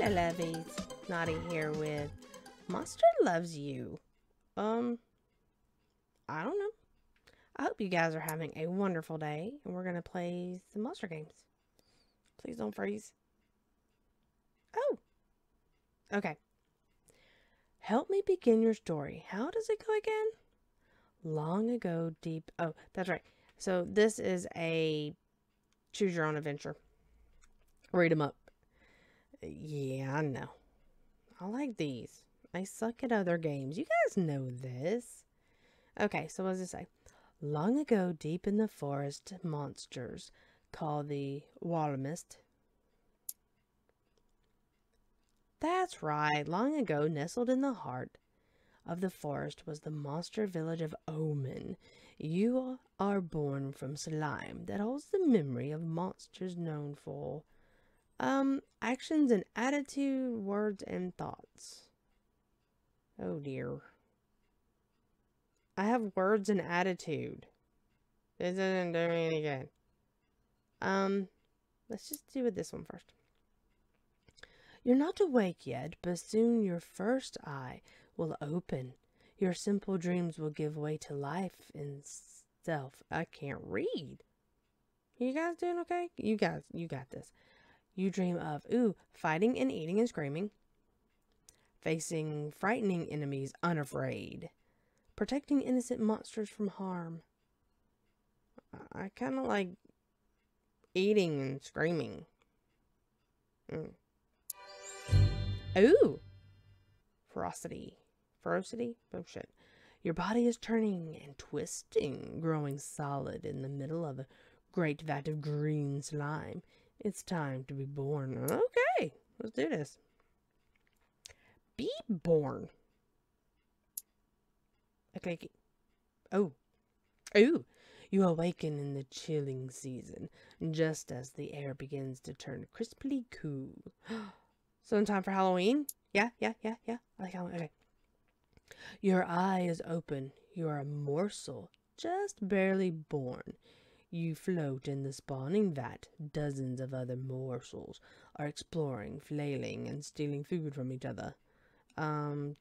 Hello, lovies. Naughty here with Monster Loves You. I don't know. I hope you guys are having a wonderful day, and we're gonna play some monster games. Please don't freeze. Oh, okay. Help me begin your story. How does it go again? Long ago, deep. Oh, that's right. So this is a choose your own adventure. Read them up. Yeah, I know. I like these. I suck at other games. You guys know this. Okay, so what does it say? Long ago, deep in the forest, monsters called the Wallamist. That's right. Long ago, nestled in the heart of the forest was the monster village of Omen. You are born from slime that holds the memory of monsters known for actions and attitude, words and thoughts. Oh dear. I have words and attitude. This isn't doing me any good. Let's just do with this one first. You're not awake yet, but soon your first eye will open. Your simple dreams will give way to life itself. I can't read. You guys doing okay? You got this. You dream of, fighting and eating and screaming. Facing frightening enemies unafraid. Protecting innocent monsters from harm. I kind of like eating and screaming. Ooh! Ferocity. Ferocity? Oh shit. Your body is turning and twisting, growing solid in the middle of a great vat of green slime. It's time to be born. Okay, let's do this. Be born. Okay. Oh. Ooh. You awaken in the chilling season, just as the air begins to turn crisply cool. So in time for Halloween? Yeah. I like Halloween. Okay. Your eye is open. You are a morsel, just barely born. You float in the spawning vat. Dozens of other morsels are exploring, flailing, and stealing food from each other. Do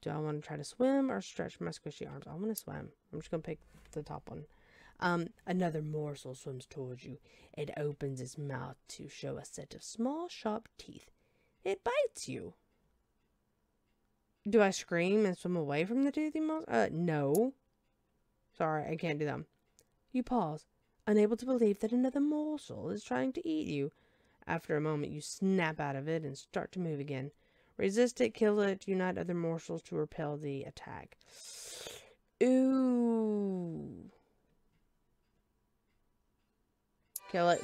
I want to try to swim or stretch my squishy arms? I want to swim. I'm just going to pick the top one. Another morsel swims towards you. It opens its mouth to show a set of small, sharp teeth. It bites you. Do I scream and swim away from the toothy monster? No. Sorry, I can't do that. You pause, unable to believe that another morsel is trying to eat you. After a moment, you snap out of it and start to move again. Resist it, kill it, unite other morsels to repel the attack. Ooh. Kill it.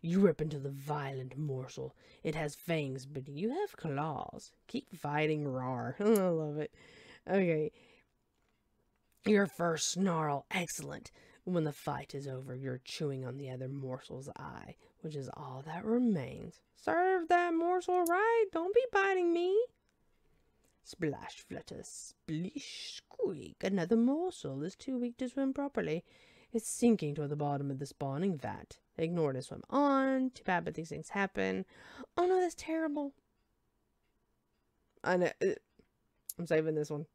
You rip into the violent morsel. It has fangs, but you have claws. Keep fighting, roar. I love it. Okay. Your first snarl, excellent. When the fight is over, you're chewing on the other morsel's eye, which is all that remains. Serve that morsel right. Don't be biting me. Splash, flutter, splish, squeak. Another morsel is too weak to swim properly. It's sinking toward the bottom of the spawning vat. Ignore it and swim on. Too bad, but these things happen. Oh no, that's terrible. I know. I'm saving this one.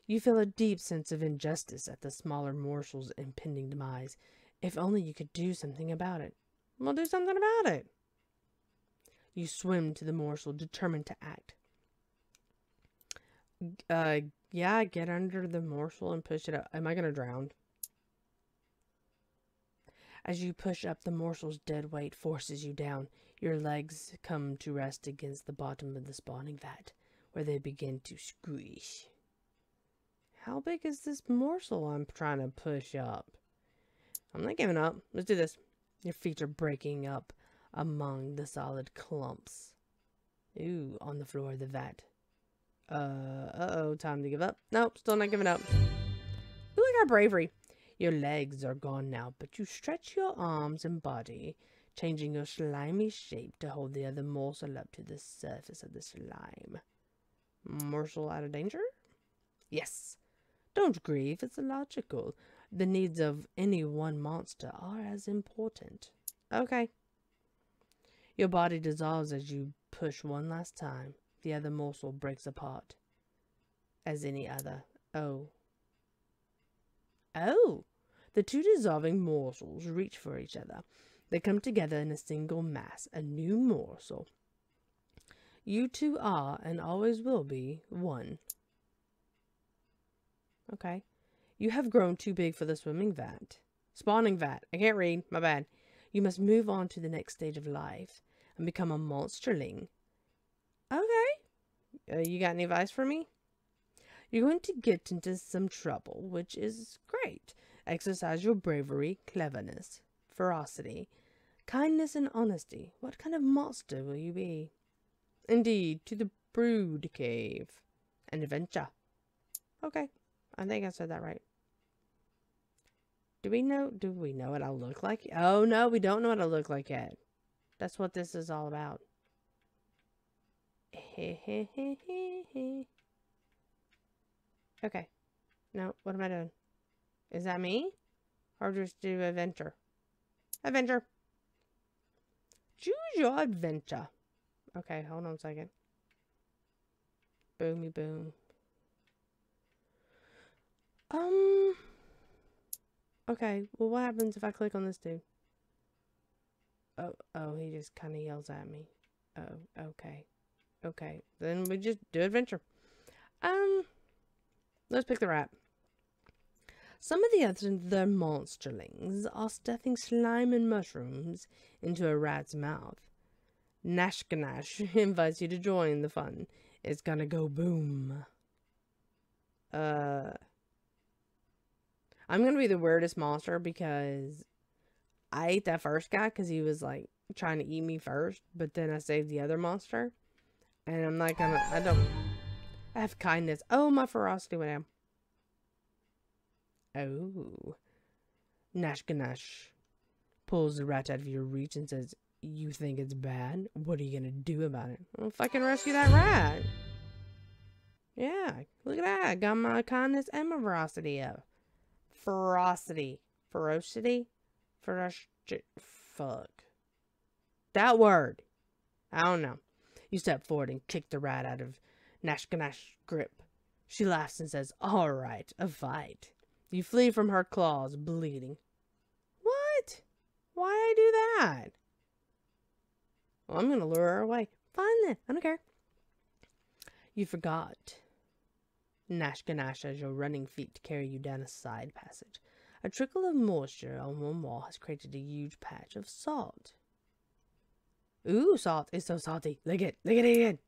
You feel a deep sense of injustice at the smaller morsel's impending demise. If only you could do something about it. Well, do something about it. You swim to the morsel, determined to act. Yeah, get under the morsel and push it up. Am I gonna drown? As you push up, the morsel's dead weight forces you down. Your legs come to rest against the bottom of the spawning vat, where they begin to squish. How big is this morsel I'm trying to push up? I'm not giving up. Let's do this. Your feet are breaking up among the solid clumps. Ooh, on the floor of the vat. Uh-oh, time to give up. Nope, still not giving up. Ooh, I got bravery. Your legs are gone now, but you stretch your arms and body, changing your slimy shape to hold the other morsel up to the surface of the slime. Morsel out of danger? Yes. Don't grieve, it's illogical. The needs of any one monster are as important. Okay. Your body dissolves as you push one last time. The other morsel breaks apart. As any other. Oh. Oh! The two dissolving morsels reach for each other. They come together in a single mass, a new morsel. You two are, and always will be, one. Okay. You have grown too big for the swimming vat. Spawning vat. I can't read. My bad. You must move on to the next stage of life and become a monsterling. Okay. You got any advice for me? You're going to get into some trouble, which is great. Exercise your bravery, cleverness, ferocity, kindness, and honesty. What kind of monster will you be? Indeed, to the brood cave. An adventure. Okay. I think I said that right. Do we know what I look like? Oh, no, we don't know what I look like yet. That's what this is all about. Okay. No, what am I doing? Is that me? Or just do adventure? Adventure. Choose your adventure. Okay, hold on a second. Boomy boom. Okay, well, what happens if I click on this dude? Oh, he just kind of yells at me. Oh, okay. Okay, then we just do adventure. Let's pick the rat. Some of the other monsterlings are stuffing slime and mushrooms into a rat's mouth. Nashkanash invites you to join the fun. It's gonna go boom. I'm gonna be the weirdest monster because I ate that first guy because he was like trying to eat me first, but then I saved the other monster. And I'm not gonna, I have kindness. Oh, my ferocity went down. Oh. Nashkanash pulls the rat out of your reach and says, you think it's bad? What are you gonna do about it? Well, if I can rescue that rat. Yeah, look at that. I got my kindness and my ferocity up. Ferocity. Ferocity? Fuck. That word. I don't know. You step forward and kick the rat out of Nashkanash's grip. She laughs and says, all right, a fight. You flee from her claws, bleeding. What? Why I do that? Well, I'm going to lure her away. Fine then. I don't care. You forgot. Nashkanash as your running feet carry you down a side passage. A trickle of moisture on one wall has created a huge patch of salt. Ooh, salt is so salty. Lick it. Lick it again.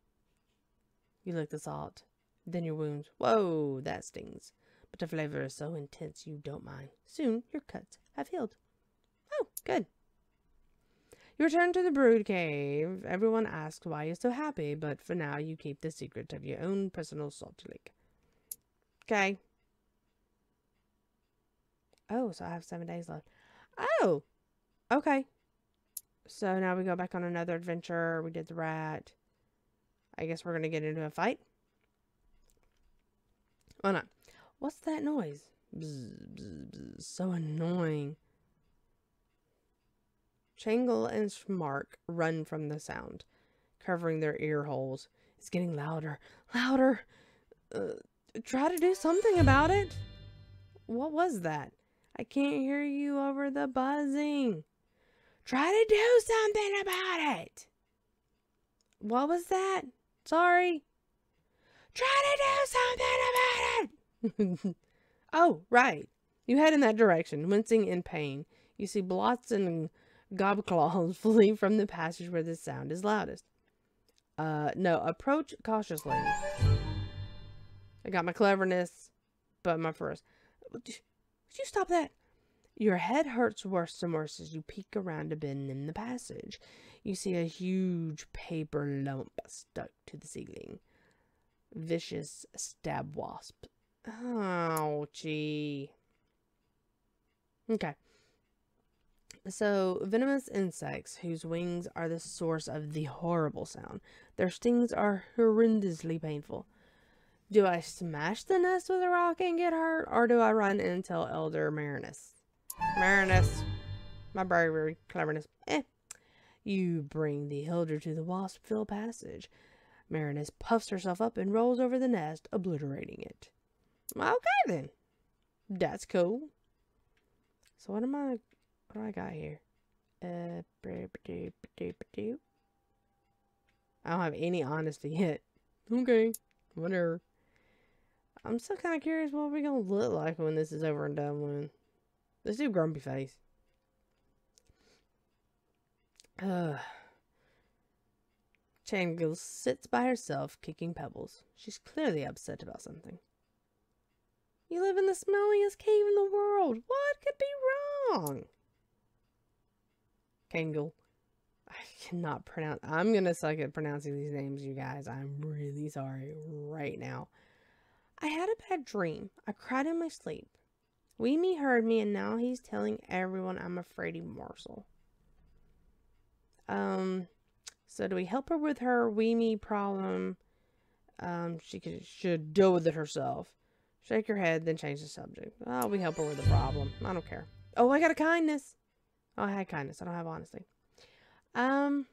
You lick the salt. Then your wounds. Whoa, that stings. But the flavor is so intense you don't mind. Soon your cuts have healed. Oh, good. You return to the brood cave. Everyone asks why you're so happy, but for now you keep the secret of your own personal salt lick. Okay. Oh, so I have 7 days left. Oh, okay. So now we go back on another adventure. We did the rat. I guess we're going to get into a fight. Why not? What's that noise? Bzz, bzz, bzz. So annoying. Changle and Schmark run from the sound, covering their ear holes. It's getting louder. Louder. Try to do something about it. What was that? I can't hear you over the buzzing. Try to do something about it. What was that? Sorry. Try to do something about it. Oh, right. You head in that direction, wincing in pain. You see Blots and Gobclaws flee from the passage where the sound is loudest. No, approach cautiously. I got my cleverness, but my first. Would you stop that? Your head hurts worse and worse as you peek around a bend in the passage. You see a huge paper lump stuck to the ceiling. Vicious stab wasp. Ouchie. Okay. So, venomous insects whose wings are the source of the horrible sound. Their stings are horrendously painful. Do I smash the nest with a rock and get hurt, or do I run and tell Elder Marinus? Marinus. My bravery, cleverness. You bring the Hilder to the wasp-filled passage. Marinus puffs herself up and rolls over the nest, obliterating it. Okay, then. That's cool. So what do I got here? I don't have any honesty yet. Okay, whatever. I'm still kind of curious what we're going to look like when this is over and done with. Let's do grumpy face. Changle sits by herself, kicking pebbles. She's clearly upset about something. You live in the smelliest cave in the world. What could be wrong? Changle. I cannot pronounce. I'm going to suck at pronouncing these names, you guys. I'm really sorry right now. I had a bad dream. I cried in my sleep. Weemy heard me, and now he's telling everyone I'm a fraidy morsel. So do we help her with her Weemy problem? She should deal with it herself. Shake your head, then change the subject. Oh, we help her with the problem. I don't care. Oh, I got a kindness. Oh, I had kindness. I don't have honesty. Weemy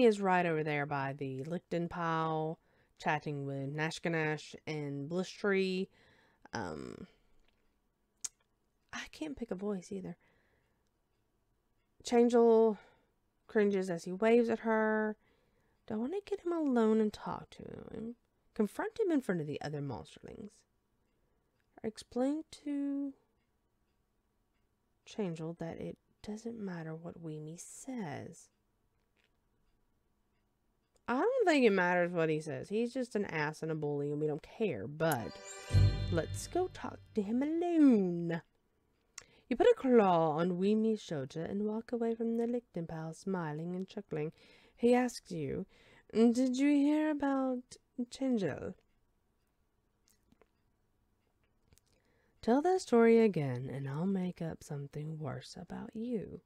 is right over there by the Licton pile, chatting with Nashganash and Blistry. I can't pick a voice either. Changle cringes as he waves at her. Do I want to get him alone and talk to him? Confront him in front of the other monsterlings. Explain to Changle that it doesn't matter what Weemy says. I don't think it matters what he says. He's just an ass and a bully and we don't care, but let's go talk to him alone. You put a claw on Weemy's shoulder and walk away from the Licton pile, smiling and chuckling. He asks you, did you hear about Changle? Tell that story again and I'll make up something worse about you.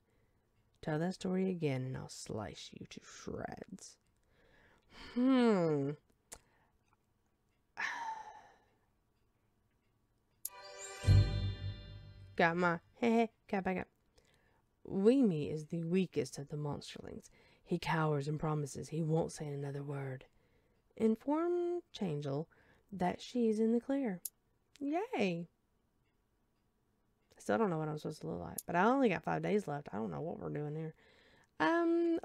Tell that story again and I'll slice you to shreds. Got back up. Weemy is the weakest of the monsterlings. He cowers and promises he won't say another word. Inform Changle that she's in the clear. Yay! I still don't know what I'm supposed to look like, but I only got 5 days left. I don't know what we're doing here.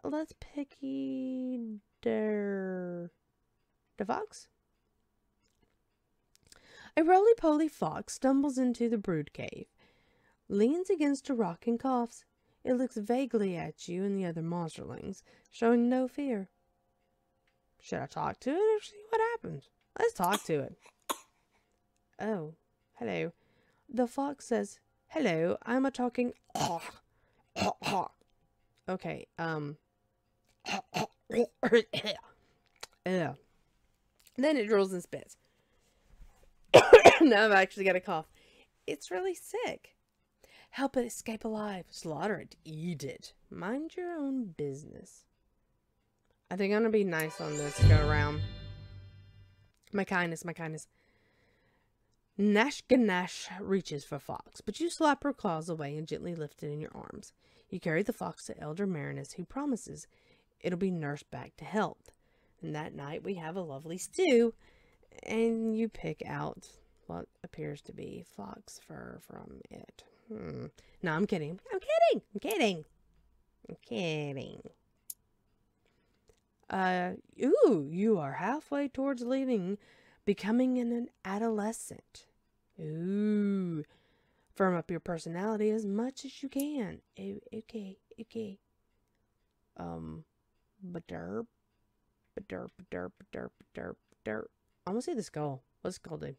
Let's picky the fox. A roly-poly fox stumbles into the brood cave, leans against a rock and coughs. It looks vaguely at you and the other monsterlings, showing no fear. Should I talk to it or see what happens? Let's talk to it. Oh, hello. The fox says, hello, I'm a talking... Okay, Then it drools and spits. Now I've actually got a cough. It's really sick. Help it escape alive. Slaughter it. Eat it. Mind your own business. I think I'm going to be nice on this go around. My kindness. Nashganash reaches for Fox, but you slap her claws away and gently lift it in your arms. You carry the fox to Elder Marinus, who promises it'll be nursed back to health. And that night we have a lovely stew, and you pick out what appears to be fox fur from it. No, I'm kidding. Ooh, you are halfway towards leaving, becoming an adolescent. Ooh, firm up your personality as much as you can. Okay. Ba-derp. I'm gonna see the skull. What's the skull do?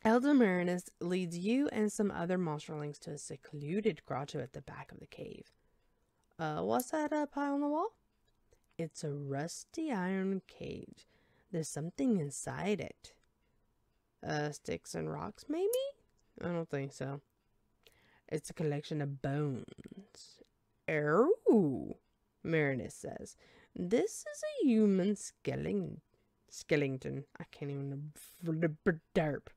Elder Marinus leads you and some other monsterlings to a secluded grotto at the back of the cave. What's that pie on the wall? It's a rusty iron cage. There's something inside it. Sticks and rocks, maybe? I don't think so. It's a collection of bones. Oh, Marinus says. This is a human skeleton. I can't even... derp.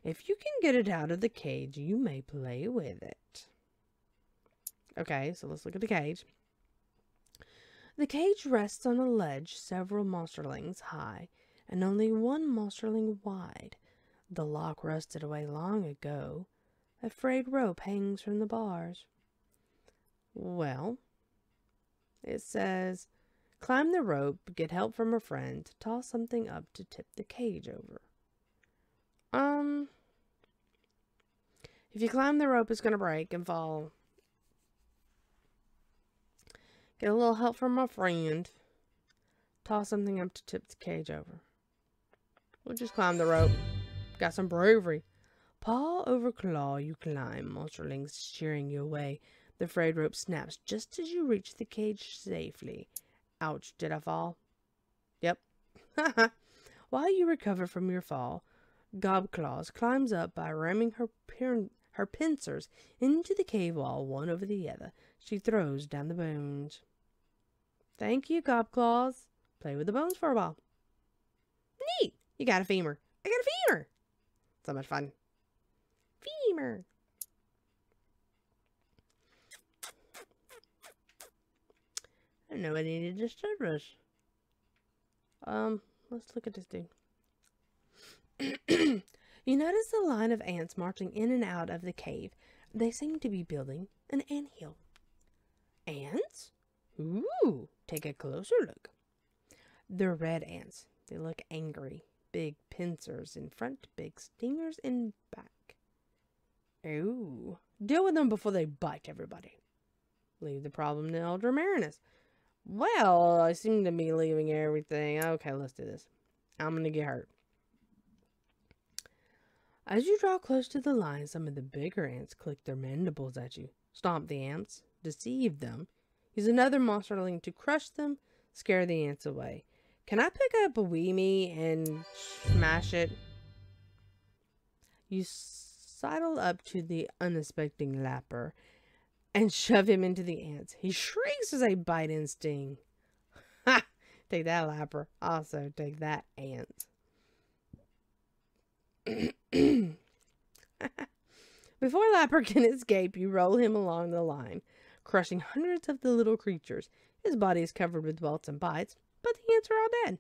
If you can get it out of the cage, you may play with it. Okay, so let's look at the cage. The cage rests on a ledge several monsterlings high and only one monsterling wide. The lock rusted away long ago. A frayed rope hangs from the bars. Well, it says, climb the rope, get help from a friend, toss something up to tip the cage over. If you climb the rope, it's going to break and fall. Get a little help from my friend. Toss something up to tip the cage over. We'll just climb the rope. Got some bravery. Paw over claw you climb, monsterlings cheering you away. The frayed rope snaps just as you reach the cage safely. Ouch, did I fall? Yep. While you recover from your fall, Gobclaws climbs up by ramming her pincers into the cave wall one over the other. She throws down the bones. Thank you, Gobclaws. Play with the bones for a while. Neat! You got a femur. I got a femur! So much fun. Femur! I didn't know I needed to start us. Let's look at this dude. You notice a line of ants marching in and out of the cave. They seem to be building an anthill. Ants? Ooh, take a closer look. They're red ants. They look angry. Big pincers in front, big stingers in back. Ooh, deal with them before they bite everybody. Leave the problem to Elder Marinus. Well, I seem to be leaving everything. Okay, let's do this. I'm gonna get hurt. As you draw close to the line, some of the bigger ants click their mandibles at you. Stomp the ants. Deceive them. Use another monsterling to crush them. Scare the ants away. Can I pick up a Weemy and smash it? You sidle up to the unsuspecting lapper and shove him into the ants. He shrieks as they bite and sting. Ha! Take that, lapper. Also, take that, ant. Before Lapper can escape, you roll him along the line, crushing hundreds of the little creatures. His body is covered with welts and bites, but the ants are all dead.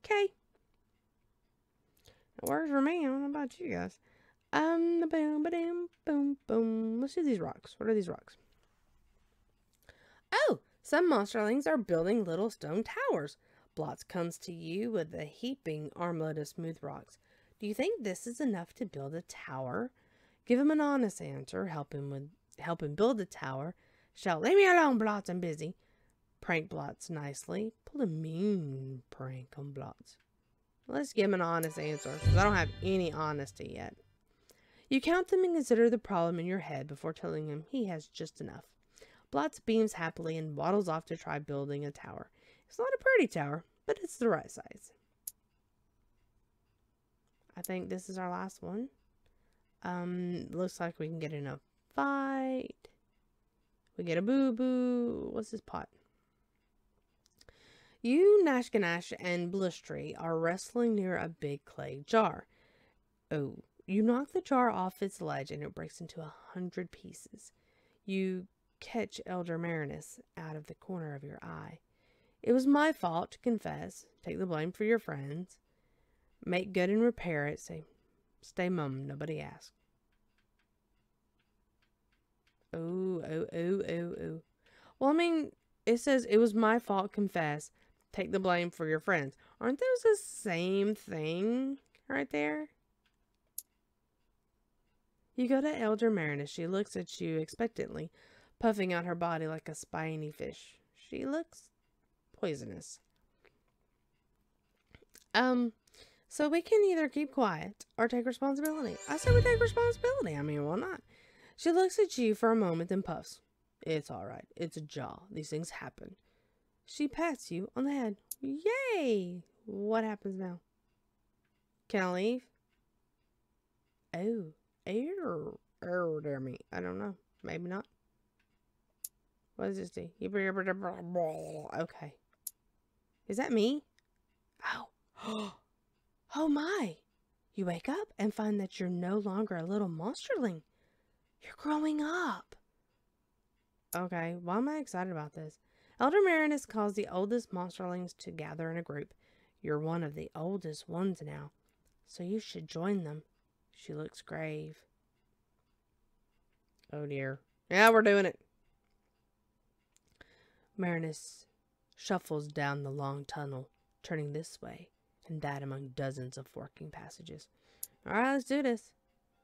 Okay. It works for me. I don't know about you guys. Boom, boom, boom. Let's do these rocks. What are these rocks? Oh, some monsterlings are building little stone towers. Blotz comes to you with a heaping armload of smooth rocks. Do you think this is enough to build a tower? Give him an honest answer. Help him build the tower. Shout, leave me alone, Blotz, I'm busy. Prank Blotz nicely. Pull a mean prank on Blotz. Let's give him an honest answer, because I don't have any honesty yet. You count them and consider the problem in your head before telling him he has just enough. Blotz beams happily and waddles off to try building a tower. It's not a pretty tower, but it's the right size. I think this is our last one. Looks like we can get in a fight. We get a boo-boo. What's this pot? You, Nashganash, and Blustry are wrestling near a big clay jar. Oh, you knock the jar off its ledge and it breaks into 100 pieces. You catch Elder Marinus out of the corner of your eye. It was my fault to confess. Take the blame for your friends. Make good and repair it. Say, stay mum, nobody asked. Oh. Well, I mean, it says it was my fault, confess. Take the blame for your friends. Aren't those the same thing right there? You go to Elder Marinus. She looks at you expectantly, puffing out her body like a spiny fish. She looks poisonous. So we can either keep quiet or take responsibility. I say we take responsibility. I mean, why not? She looks at you for a moment and puffs. It's all right. It's a jaw. These things happen. She pats you on the head. Yay! What happens now? Can I leave? Oh, dear me. I don't know. Maybe not. What does this do? Okay. Is that me? Oh. Oh my! You wake up and find that you're no longer a little monsterling. You're growing up. Okay, why am I excited about this? Elder Marinus calls the oldest monsterlings to gather in a group. You're one of the oldest ones now, so you should join them. She looks grave. Oh dear. Yeah, we're doing it. Marinus shuffles down the long tunnel, turning this way and that among dozens of forking passages. Alright, let's do this.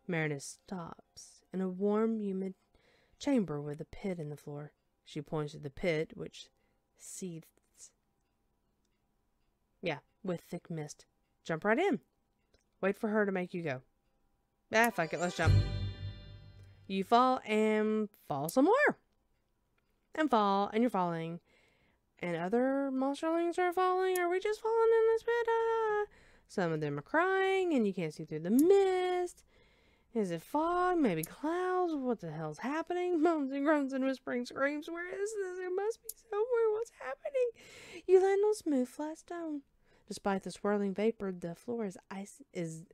Marinus stops in a warm, humid chamber with a pit in the floor. She points to the pit, which seethes. Yeah, with thick mist. Jump right in. Wait for her to make you go. Ah, fuck it, let's jump. You fall and fall some more. And fall, and you're falling. And other monsterlings are falling. Are we just falling in this pit? Some of them are crying, and you can't see through the mist. Is it fog? Maybe clouds? What the hell's happening? Moans and groans and whispering screams. Where is this? It must be somewhere. What's happening? You land on smooth, flat stone. Despite the swirling vapor, the floor is ice. That's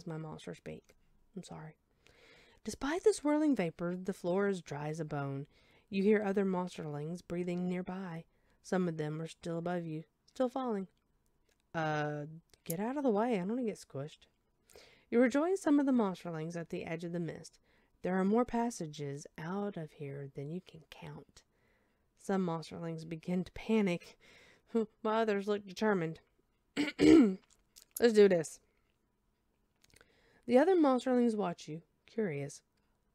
my monster speak. I'm sorry. Despite the swirling vapor, the floor is dry as a bone. You hear other monsterlings breathing nearby. Some of them are still above you, still falling. Get out of the way. I don't want to get squished. You rejoin some of the monsterlings at the edge of the mist. There are more passages out of here than you can count. Some monsterlings begin to panic, while others look determined. Let's do this. The other monsterlings watch you, curious.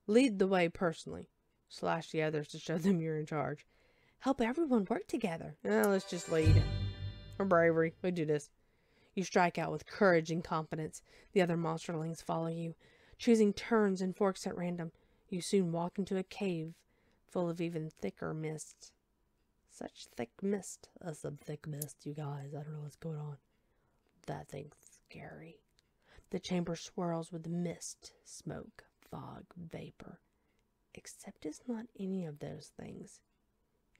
Lead the way personally. Slash the others to show them you're in charge. Help everyone work together. Let's just lead. Or bravery. We do this. You strike out with courage and confidence. The other monsterlings follow you, choosing turns and forks at random. You soon walk into a cave full of even thicker mist. Such thick mist. Some thick mist, you guys. I don't know what's going on. That thing's scary. The chamber swirls with mist, smoke, fog, vapor. Except it's not any of those things.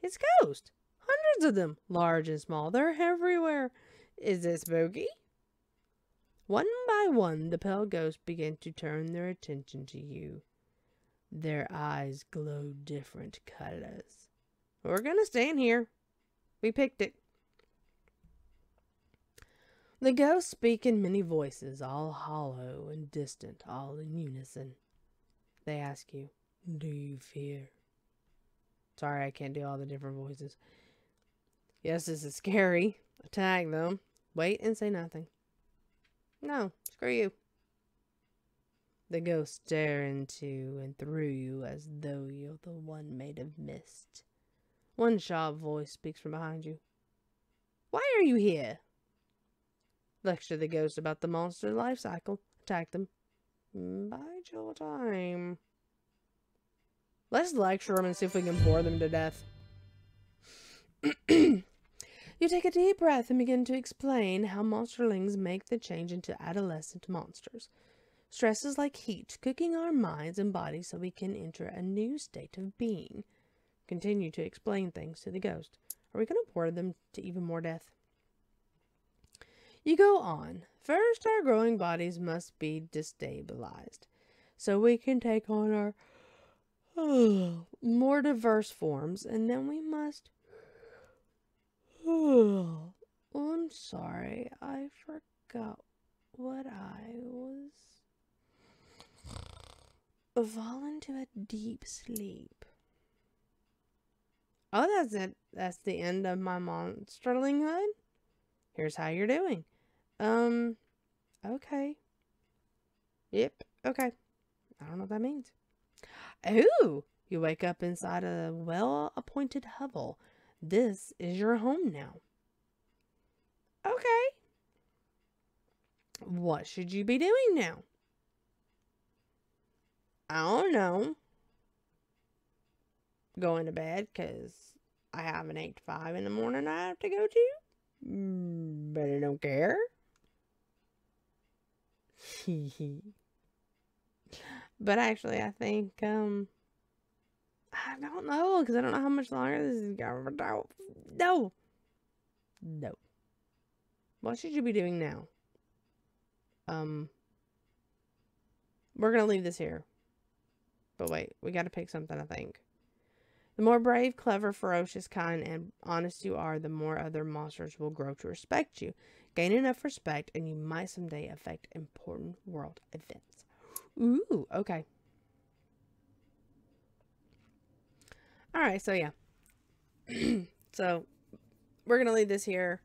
It's ghosts. Hundreds of them, large and small. They're everywhere. Is it spooky? One by one, the pale ghosts begin to turn their attention to you. Their eyes glow different colors. We're gonna stand here. We picked it. The ghosts speak in many voices, all hollow and distant, all in unison. They ask you, do you fear? Sorry, I can't do all the different voices. Yes, this is scary. Attack them. Wait and say nothing. No, screw you. The ghosts stare into and through you as though you're the one made of mist. One sharp voice speaks from behind you. Why are you here? Lecture the ghosts about the monster life cycle. Attack them. Bide your time. Let's lecture them and see if we can bore them to death. You take a deep breath and begin to explain how monsterlings make the change into adolescent monsters. Stress is like heat, cooking our minds and bodies so we can enter a new state of being. Continue to explain things to the ghost. Are we going to bore them to even more death? You go on. First, our growing bodies must be destabilized, so we can take on our more diverse forms, and then we must... I'm sorry, I forgot what I was... fall into a deep sleep. Oh, that's it. That's the end of my monsterlinghood. Here's how you're doing. Okay. Yep, okay. I don't know what that means. Ooh! You wake up inside a well-appointed hovel. This is your home now. Okay. What should you be doing now? I don't know. Going to bed because I have an 8 to 5 in the morning I have to go to. But I don't care. But actually, I think, I don't know, because I don't know how much longer this is going to... No. No. What should you be doing now? We're going to leave this here. But wait, we got to pick something, I think. The more brave, clever, ferocious, kind, and honest you are, the more other monsters will grow to respect you. Gain enough respect, and you might someday affect important world events. Ooh, okay. Alright, so yeah. So, we're going to leave this here.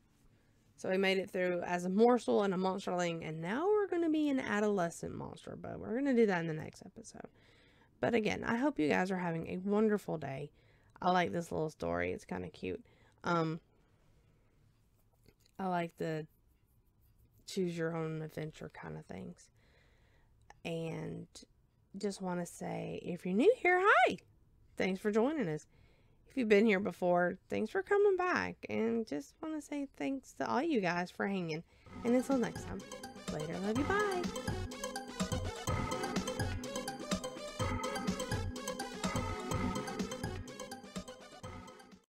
So we made it through as a morsel and a monsterling, and now we're going to be an adolescent monster, but we're going to do that in the next episode. But again, I hope you guys are having a wonderful day. I like this little story. It's kind of cute. I like the choose your own adventure kind of things. And just want to say, if you're new here, hi! Thanks for joining us. If you've been here before, thanks for coming back. And just want to say thanks to all you guys for hanging. And until next time, later, love you, bye!